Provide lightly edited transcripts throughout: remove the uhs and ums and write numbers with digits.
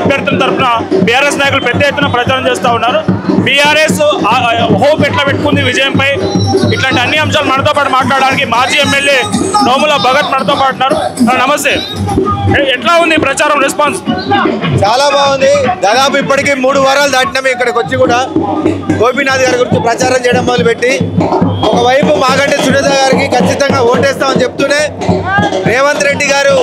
అభ్యర్థుల తరఫున బీఆర్ఎస్ నాయకులు పెద్ద ఎత్తున ప్రచారం చేస్తూ ఉన్నారు. బీఆర్ఎస్ హోప్ ఎట్లా పెట్టుకుంది విజయంపై, ఇట్లాంటి అన్ని అంశాలు మనతో పాటు మాట్లాడడానికి మాజీ ఎమ్మెల్యే నోముల భగత్ మనతో పాటు ఉన్నారు. నమస్తే, ఎట్లా ఉంది ప్రచారం రెస్పాన్స్? చాలా బాగుంది. దాదాపు ఇప్పటికీ 3 వారాలు దాటినాము ఇక్కడికి వచ్చి కూడా గోపీనాథ్ గారి గురించి ప్రచారం చేయడం మొదలుపెట్టి, ఒకవైపు మాగంటి సునీత గారికి ఖచ్చితంగా ఓటేస్తామని చెప్తూనే రేవంత్ రెడ్డి గారు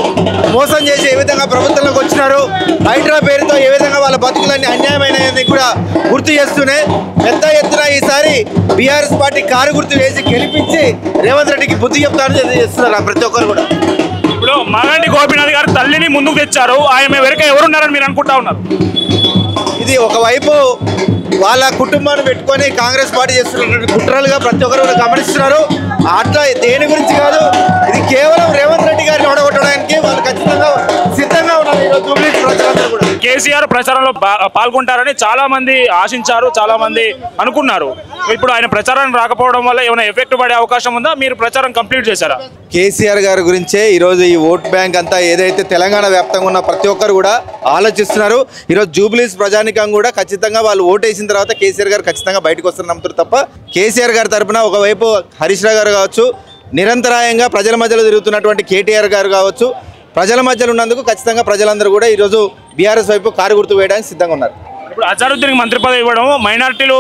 మోసం చేసి ఏ విధంగా ప్రభుత్వంలోకి వచ్చినారు, హైడ్రా పేరుతో ఏ విధంగా వాళ్ళ బతుకులన్నీ అన్యాయమైనది కూడా గుర్తు చేస్తూనే పెద్ద ఎత్తున ఈసారి బీఆర్ఎస్ పార్టీ కారు గుర్తు వేసి గెలిపించి రేవంత్ రెడ్డికి బుద్ధి చెప్తారని చేస్తున్నారు ప్రతి ఒక్కరు కూడా. ఇప్పుడు మాగంటి గోపీనాథ్ గారు తల్లిని ముందుకు తెచ్చారు, ఆయన వెనక ఎవరున్నారని మీరు అనుకుంటా ఉన్నారు? ఇది ఒకవైపు వాళ్ళ కుటుంబాన్ని పెట్టుకొని కాంగ్రెస్ పార్టీ చేస్తున్నటువంటి కుట్రలుగా ప్రతి ఒక్కరు కూడా గమనిస్తున్నారు. అట్లా దేని గురించి కాదు, ఇది కేవలం రేవంత్ రెడ్డి గారిని ఓడగొట్టడానికి వాళ్ళు ఖచ్చితంగా సిద్ధంగా ఉన్నారు. ఈరోజు జూబ్లీస్ ప్రజలందరూ కూడా కేసీఆర్ ప్రచారంలో పాల్గొంటారని చాలా మంది ఆశించారు, చాలా మంది అనుకున్నారు. ఇప్పుడు ఆయన ప్రచారం రాకపోవడం వల్ల ఏమైనా ఎఫెక్ట్ పడే అవకాశం ఉందా? మీరు ప్రచారం కంప్లీట్ చేశారా? కేసీఆర్ గారి గురించే ఈరోజు ఈ ఓట్ బ్యాంక్ అంతా ఏదైతే తెలంగాణ వ్యాప్తంగా ఉన్న ప్రతి ఒక్కరు కూడా ఆలోచిస్తున్నారు. ఈరోజు జూబ్లీస్ ప్రజానికం కూడా ఖచ్చితంగా వాళ్ళు ఓటేసిన తర్వాత కేసీఆర్ గారు ఖచ్చితంగా బయటకు వస్తారని నమ్ముతారు తప్ప, కేసీఆర్ గారి తరఫున ఒకవైపు హరీష్ రావు గారు కావచ్చు, నిరంతరాయంగా ప్రజల మధ్యలో తిరుగుతున్నటువంటి కేటీఆర్ గారు కావచ్చు, ప్రజల మధ్యలో ఉన్నందుకు ఖచ్చితంగా ప్రజలందరూ కూడా ఈరోజు బీఆర్ఎస్ వైపు కారు గుర్తు వేయడానికి సిద్ధంగా ఉన్నారు. ఇప్పుడు అజారుద్దీన్కి మంత్రి పదవి ఇవ్వడం మైనార్టీలు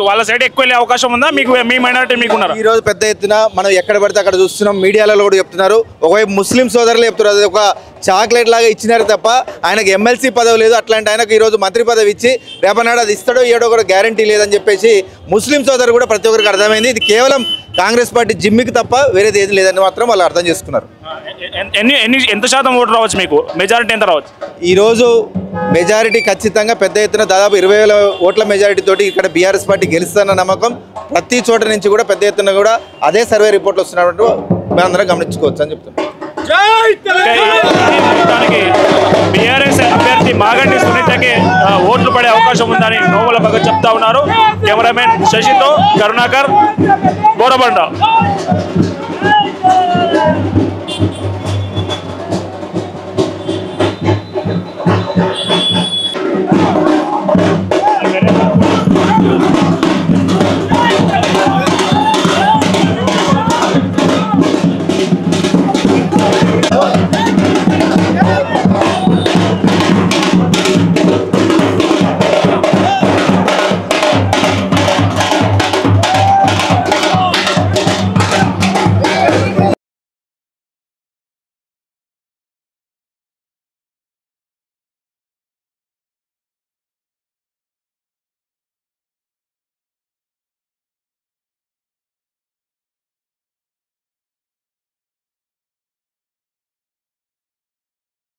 వాళ్ళ సైడ్ ఎక్కువ వెళ్ళే అవకాశం ఉందా? మీకు మీ మైనార్టీ మీకున్నారు? ఈ రోజు పెద్ద ఎత్తున మనం ఎక్కడ పడితే అక్కడ చూస్తున్నాం, మీడియాలలో కూడా చెప్తున్నారు. ఒకవైపు ముస్లిం సోదరులు చెప్తున్నారు అది ఒక చాక్లెట్ లాగా ఇచ్చినారు తప్ప ఆయనకు ఎమ్మెల్సీ పదవి లేదు. అట్లాంటి ఆయనకు ఈరోజు మంత్రి పదవి ఇచ్చి రేపనాడు అది ఇస్తాడో ఏడో కూడా గ్యారంటీ లేదని చెప్పేసి ముస్లిం సోదరు కూడా ప్రతి ఒక్కరికి అర్థమైంది. ఇది కేవలం కాంగ్రెస్ పార్టీ జిమ్మికి తప్ప వేరేది ఏది లేదని మాత్రం వాళ్ళు అర్థం చేసుకున్నారు. ఎంత శాతం ఓటు రావచ్చు? మీకు మెజారిటీ ఎంత రావచ్చు? ఈరోజు మెజారిటీ ఖచ్చితంగా పెద్ద ఎత్తున దాదాపు 20,000 ఓట్ల మెజారిటీ తోటి ఇక్కడ బీఆర్ఎస్ పార్టీ గెలుస్తున్న నమ్మకం ప్రతి చోట నుంచి కూడా పెద్ద ఎత్తున కూడా అదే సర్వే రిపోర్ట్లు వస్తున్నట్టు మేమందరం గమనించుకోవచ్చు అని చెప్తున్నాం. బీఆర్ఎస్ అభ్యర్థి మాగంటి సునీతకి ఓట్లు పడే అవకాశం ఉందని నోముల భగత్ చెప్తా ఉన్నారు. కెమెరామెన్ శశితో కరుణాకర్, బోరబండ.